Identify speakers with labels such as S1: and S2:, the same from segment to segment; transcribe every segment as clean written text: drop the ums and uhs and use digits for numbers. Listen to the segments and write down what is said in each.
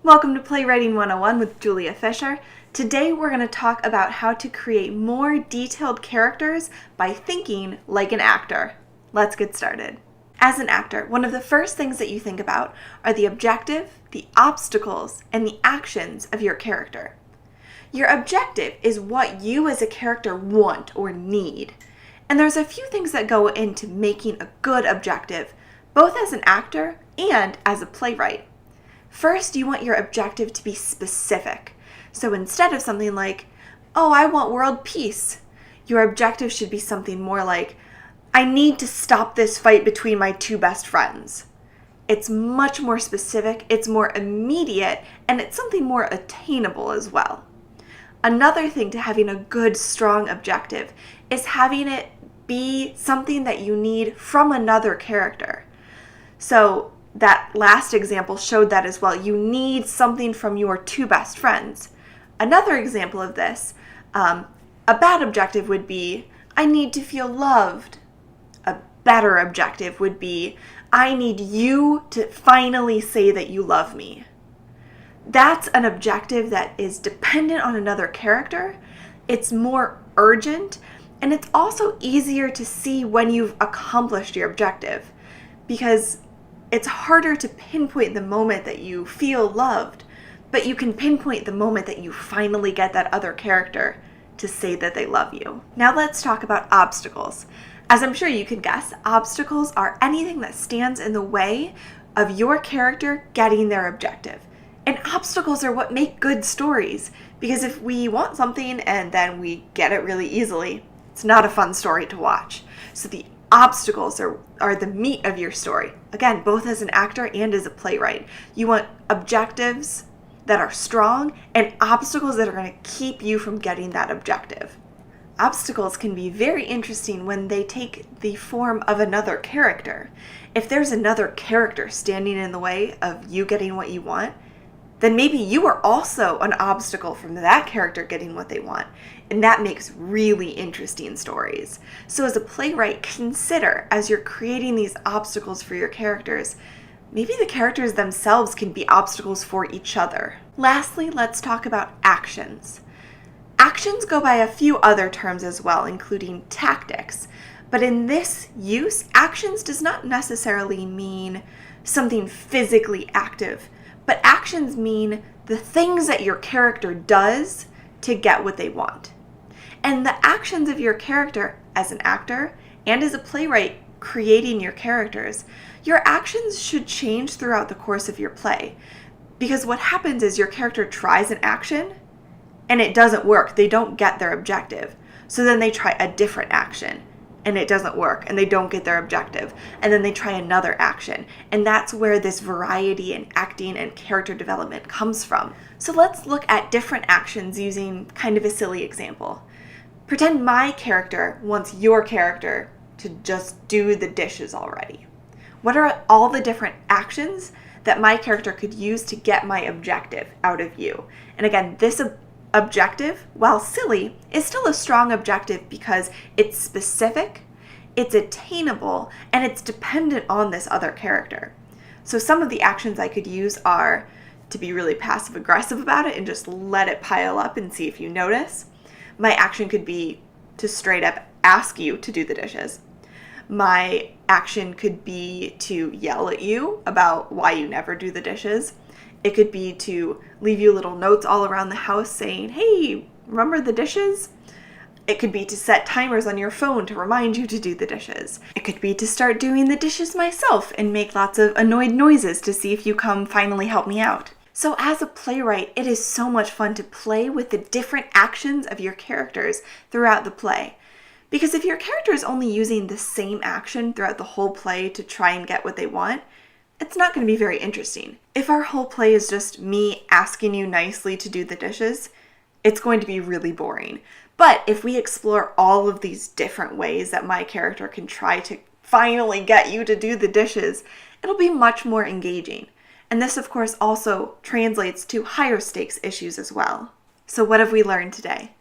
S1: Welcome to Playwriting 101 with Julia Fisher. Today we're going to talk about how to create more detailed characters by thinking like an actor. Let's get started. As an actor, one of the first things that you think about are the objective, the obstacles, and the actions of your character. Your objective is what you as a character want or need. And there's a few things that go into making a good objective, both as an actor and as a playwright. First, you want your objective to be specific. So instead of something like, oh, I want world peace, your objective should be something more like, I need to stop this fight between my two best friends. It's much more specific, it's more immediate, and it's something more attainable as well. Another thing to having a good, strong objective is having it be something that you need from another character. So that last example showed that as well. You need something from your two best friends. Another example of this, a bad objective would be, I need to feel loved. A better objective would be, I need you to finally say that you love me. That's an objective that is dependent on another character. It's more urgent, and it's also easier to see when you've accomplished your objective, because it's harder to pinpoint the moment that you feel loved, but you can pinpoint the moment that you finally get that other character to say that they love you. Now let's talk about obstacles. As I'm sure you can guess, obstacles are anything that stands in the way of your character getting their objective. And obstacles are what make good stories, because if we want something and then we get it really easily, it's not a fun story to watch. So the obstacles are the meat of your story. Again, both as an actor and as a playwright. You want objectives that are strong and obstacles that are going to keep you from getting that objective. Obstacles can be very interesting when they take the form of another character. If there's another character standing in the way of you getting what you want, then maybe you are also an obstacle from that character getting what they want. And that makes really interesting stories. So as a playwright, consider as you're creating these obstacles for your characters, maybe the characters themselves can be obstacles for each other. Lastly, let's talk about actions. Actions go by a few other terms as well, including tactics. But in this use, actions does not necessarily mean something physically active, but actions mean the things that your character does to get what they want. And the actions of your character as an actor and as a playwright creating your characters, your actions should change throughout the course of your play. Because what happens is your character tries an action and it doesn't work. They don't get their objective. So then they try a different action and it doesn't work and they don't get their objective. And then they try another action. And that's where this variety in acting and character development comes from. So let's look at different actions using kind of a silly example. Pretend my character wants your character to just do the dishes already. What are all the different actions that my character could use to get my objective out of you? And again, this objective, while silly, is still a strong objective because it's specific, it's attainable, and it's dependent on this other character. So some of the actions I could use are to be really passive-aggressive about it and just let it pile up and see if you notice. My action could be to straight up ask you to do the dishes. My action could be to yell at you about why you never do the dishes. It could be to leave you little notes all around the house saying, hey, remember the dishes? It could be to set timers on your phone to remind you to do the dishes. It could be to start doing the dishes myself and make lots of annoyed noises to see if you come finally help me out. So as a playwright, it is so much fun to play with the different actions of your characters throughout the play. Because if your character is only using the same action throughout the whole play to try and get what they want, it's not going to be very interesting. If our whole play is just me asking you nicely to do the dishes, it's going to be really boring. But if we explore all of these different ways that my character can try to finally get you to do the dishes, it'll be much more engaging. And this, of course, also translates to higher stakes issues as well. So what have we learned today?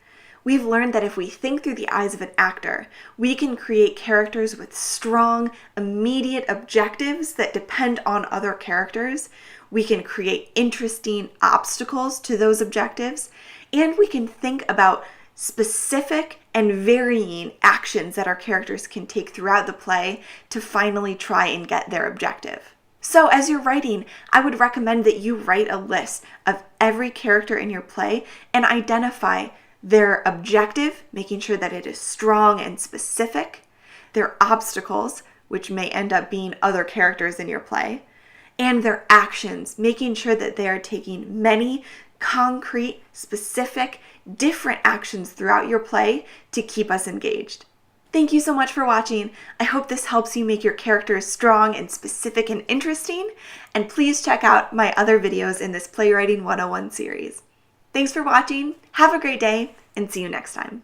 S1: We've learned that if we think through the eyes of an actor, we can create characters with strong, immediate objectives that depend on other characters. We can create interesting obstacles to those objectives, and we can think about specific and varying actions that our characters can take throughout the play to finally try and get their objective. So as you're writing, I would recommend that you write a list of every character in your play and identify their objective, making sure that it is strong and specific, their obstacles, which may end up being other characters in your play, and their actions, making sure that they are taking many concrete, specific, different actions throughout your play to keep us engaged. Thank you so much for watching. I hope this helps you make your characters strong and specific and interesting, and please check out my other videos in this Playwriting 101 series. Thanks for watching, have a great day, and see you next time.